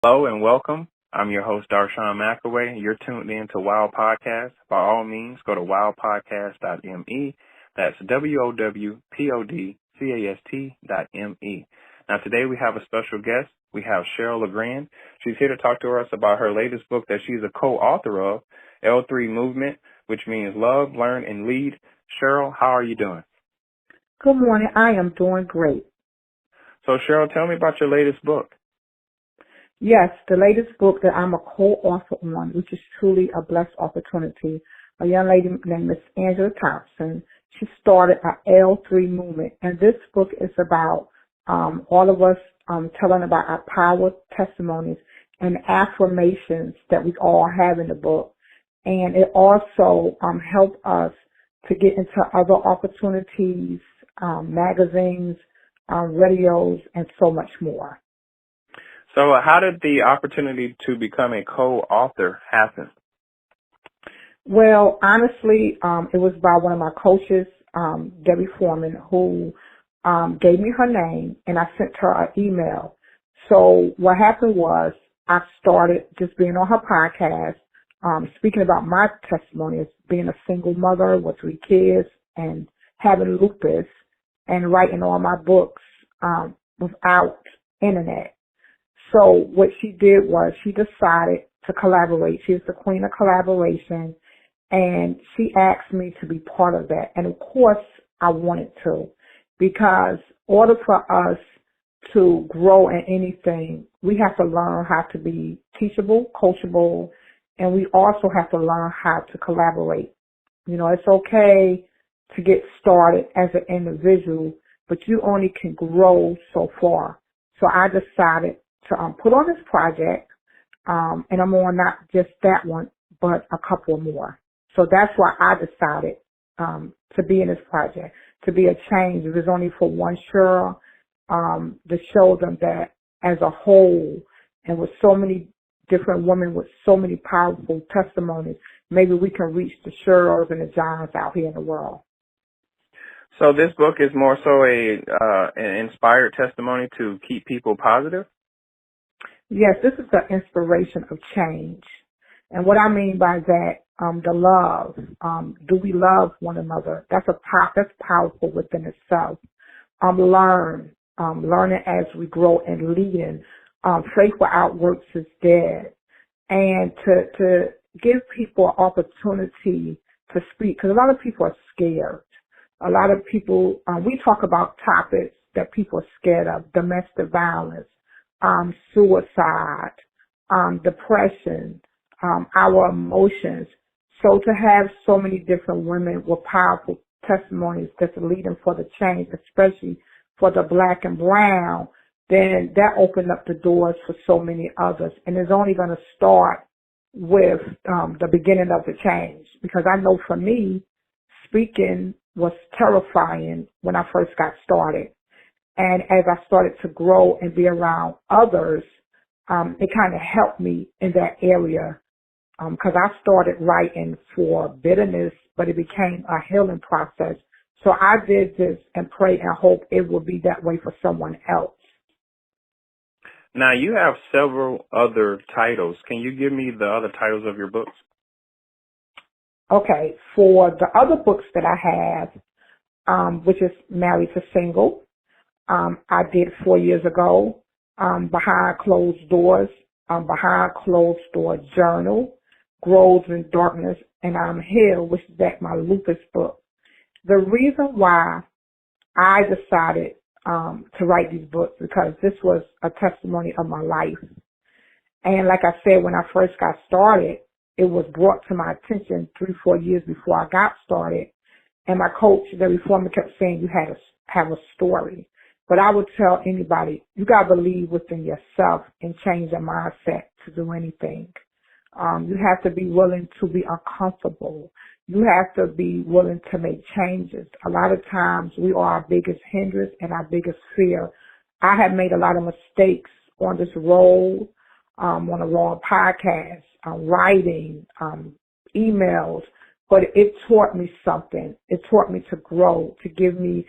Hello and welcome. I'm your host, Darshawn McAway. You're tuned in to Wow Podcast. By all means, go to wowpodcast.me. That's wowpodcast.me. Now, today we have a special guest. We have Cheryl LeGrand. She's here to talk to us about her latest book that she's a co-author of, L3 Movement, which means Love, Learn, and Lead. Cheryl, how are you doing? Good morning. I am doing great. So, Cheryl, tell me about your latest book. Yes, the latest book that I'm a co-author on, which is truly a blessed opportunity. A young lady named Miss Angela Thompson. She started a L3 movement, and this book is about all of us telling about our power testimonies and affirmations that we all have in the book. And it also helps us to get into other opportunities, magazines, radios, and so much more. So how did the opportunity to become a co-author happen? Well, honestly, it was by one of my coaches, Debbie Foreman, who gave me her name, and I sent her an email. So what happened was I started just being on her podcast, speaking about my testimony as being a single mother with 3 kids and having lupus, and writing all my books without internet. So what she did was she decided to collaborate. She was the queen of collaboration, and she asked me to be part of that. And of course, I wanted to, because in order for us to grow in anything, we have to learn how to be teachable, coachable, and we also have to learn how to collaborate. You know, it's okay to get started as an individual, but you only can grow so far. So I decided to put on this project, and I'm on not just that one, but a couple more. So that's why I decided to be in this project, to be a change. It was only for one Cheryl, to show them that as a whole, and with so many different women with so many powerful testimonies, maybe we can reach the Cheryls and the Johns out here in the world. So this book is more so an inspired testimony to keep people positive? Yes, this is the inspiration of change. And what I mean by that, the love, do we love one another? That's powerful within itself. Learning as we grow and leading. Faith without works is dead. And to give people an opportunity to speak, because a lot of people are scared. A lot of people, we talk about topics that people are scared of: domestic violence, suicide, depression, our emotions. So to have so many different women with powerful testimonies that's leading for the change, especially for the Black and brown, then that opened up the doors for so many others. And it's only going to start with the beginning of the change. Because I know for me, speaking was terrifying when I first got started. And as I started to grow and be around others, it kind of helped me in that area, because I started writing for bitterness, but it became a healing process. So I did this and pray and hope it will be that way for someone else. Now, you have several other titles. Can you give me the other titles of your books? Okay, for the other books that I have, which is Married to Single, I did 4 years ago, Behind Closed Doors, Behind Closed Door Journal, Grows in Darkness, and I'm Here, which is that my lupus book. The reason why I decided to write these books, because this was a testimony of my life. And like I said, when I first got started, it was brought to my attention 3-4 years before I got started. And my coach, the reformer, kept saying, you had to have a story. But I would tell anybody, you got to believe within yourself and change your mindset to do anything. You have to be willing to be uncomfortable. You have to be willing to make changes. A lot of times we are our biggest hindrance and our biggest fear. I have made a lot of mistakes on this road, on a long podcast, writing, emails, but it taught me something. It taught me to grow, to give me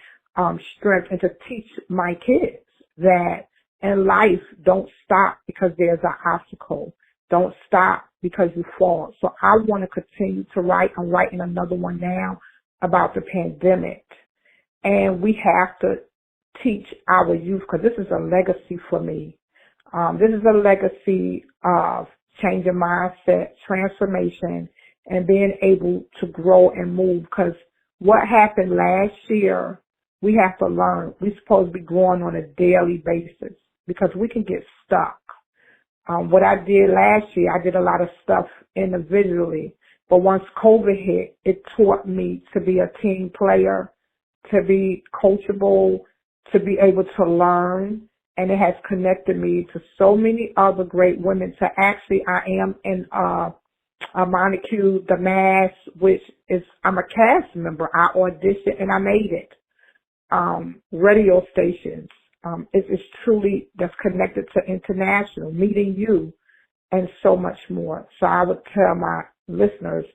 strength, and to teach my kids that in life, don't stop because there's an obstacle. Don't stop because you fall. So I want to continue to write. I'm writing another one now about the pandemic. And we have to teach our youth, because this is a legacy for me. This is a legacy of changing mindset, transformation, and being able to grow and move. Because what happened last year, we have to learn. We're supposed to be growing on a daily basis because we can get stuck. What I did last year, I did a lot of stuff individually. But once COVID hit, it taught me to be a team player, to be coachable, to be able to learn. And it has connected me to so many other great women. So actually, I am in a molecule, the Mass, which is, I'm a cast member. I auditioned and I made it. Radio stations. It's truly that's connected to international, meeting you, and so much more. So I would tell my listeners,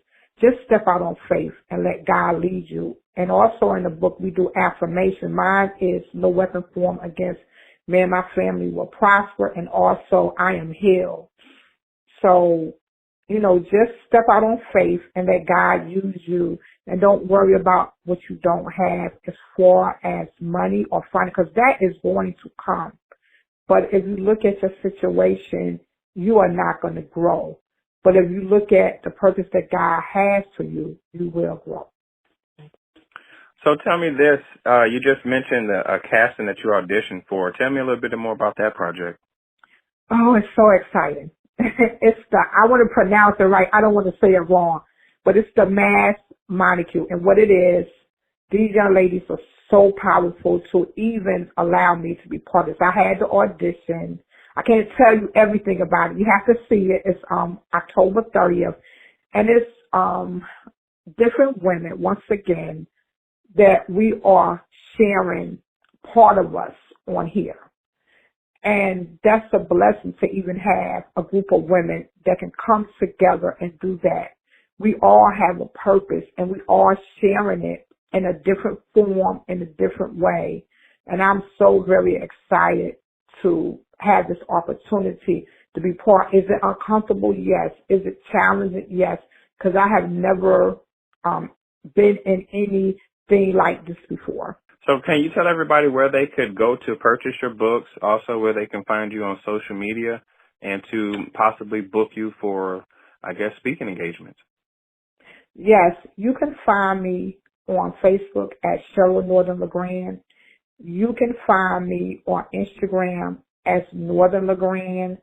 just step out on faith and let God lead you. And also in the book, we do affirmation. Mine is no weapon formed against me and my family will prosper, and also I am healed. So, just step out on faith and let God use you, and don't worry about what you don't have as far as money or finance, because that is going to come. But if you look at your situation, you are not going to grow. But if you look at the purpose that God has for you, you will grow. So tell me this, you just mentioned a casting that you auditioned for. Tell me a little bit more about that project. Oh, it's so exciting. I want to pronounce it right. I don't want to say it wrong, but it's the Mass molecule. And what it is, these young ladies are so powerful to even allow me to be part of this. I had to audition. I can't tell you everything about it. You have to see it. It's October 30th. And it's different women, once again, that we are sharing part of us on here. And that's a blessing to even have a group of women that can come together and do that. We all have a purpose, and we all sharing it in a different form, in a different way. And I'm so very excited to have this opportunity to be part. Is it uncomfortable? Yes. Is it challenging? Yes. Because I have never been in anything like this before. So can you tell everybody where they could go to purchase your books, also where they can find you on social media, and to possibly book you for, I guess, speaking engagements? Yes, you can find me on Facebook at Cheryl LeGrand. You can find me on Instagram as Northern LeGrand.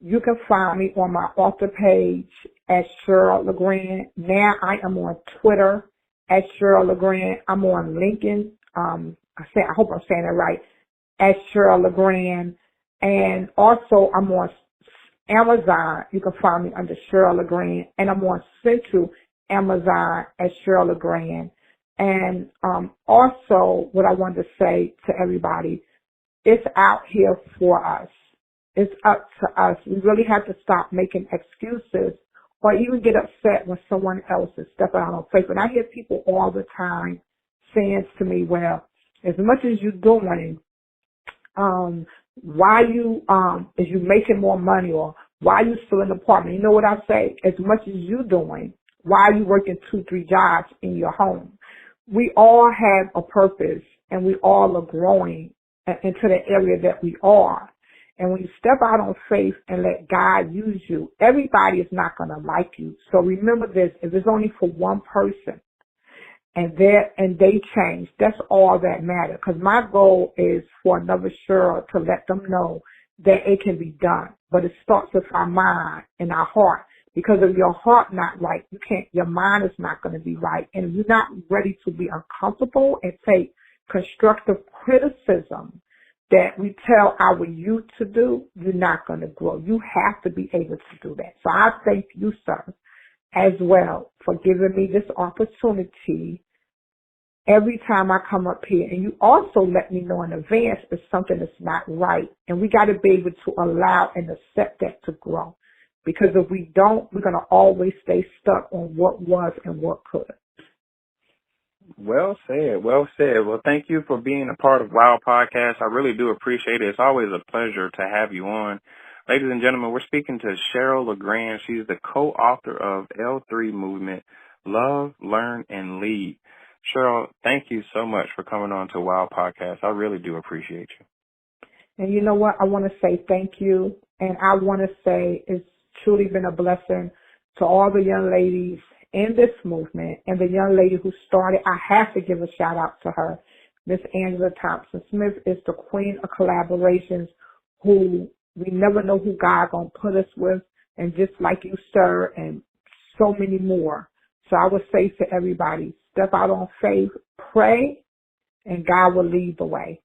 You can find me on my author page as Cheryl LeGrand. Now I am on Twitter as Cheryl LeGrand. I'm on LinkedIn. I hope I'm saying it right, as Cheryl LeGrand. And also I'm on Amazon. You can find me under Cheryl LeGrand. And I'm on Central Amazon as Cheryl LeGrand. And also what I wanted to say to everybody, it's out here for us. It's up to us. We really have to stop making excuses or even get upset when someone else is stepping out on faith. And I hear people all the time saying to me, well, as much as you're doing, why you, is you making more money, or why you still in the apartment? You know what I say? As much as you're doing, why are you working 2-3 jobs in your home? We all have a purpose, and we all are growing into the area that we are. And when you step out on faith and let God use you, everybody is not going to like you. So remember this, if it's only for one person and they change, that's all that matters. Because my goal is for another Cheryl to let them know that it can be done. But it starts with our mind and our heart. Because if your heart not right, your mind is not going to be right. And if you're not ready to be uncomfortable and take constructive criticism that we tell our youth to do, you're not going to grow. You have to be able to do that. So I thank you, sir, as well, for giving me this opportunity every time I come up here. And you also let me know in advance if something is not right. And we got to be able to allow and accept that to grow. Because if we don't, we're going to always stay stuck on what was and what could. Well said. Well said. Well, thank you for being a part of Wow Podcast. I really do appreciate it. It's always a pleasure to have you on. Ladies and gentlemen, we're speaking to Cheryl LeGrand. She's the co-author of L3 Movement, Love, Learn, and Lead. Cheryl, thank you so much for coming on to Wow Podcast. I really do appreciate you. And you know what? I want to say thank you. And I want to say it's truly been a blessing to all the young ladies in this movement, and the young lady who started. I have to give a shout out to her. Miss Angela Thompson Smith is the queen of collaborations, who we never know who God gonna put us with, and just like you, sir, and so many more. So I would say to everybody, step out on faith, pray, and God will lead the way.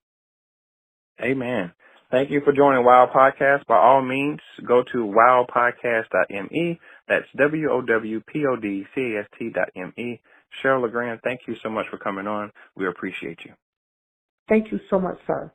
Amen. Thank you for joining Wow Podcast. By all means, go to wowpodcast.me. That's wowpodcast.me. Cheryl LeGrand, thank you so much for coming on. We appreciate you. Thank you so much, sir.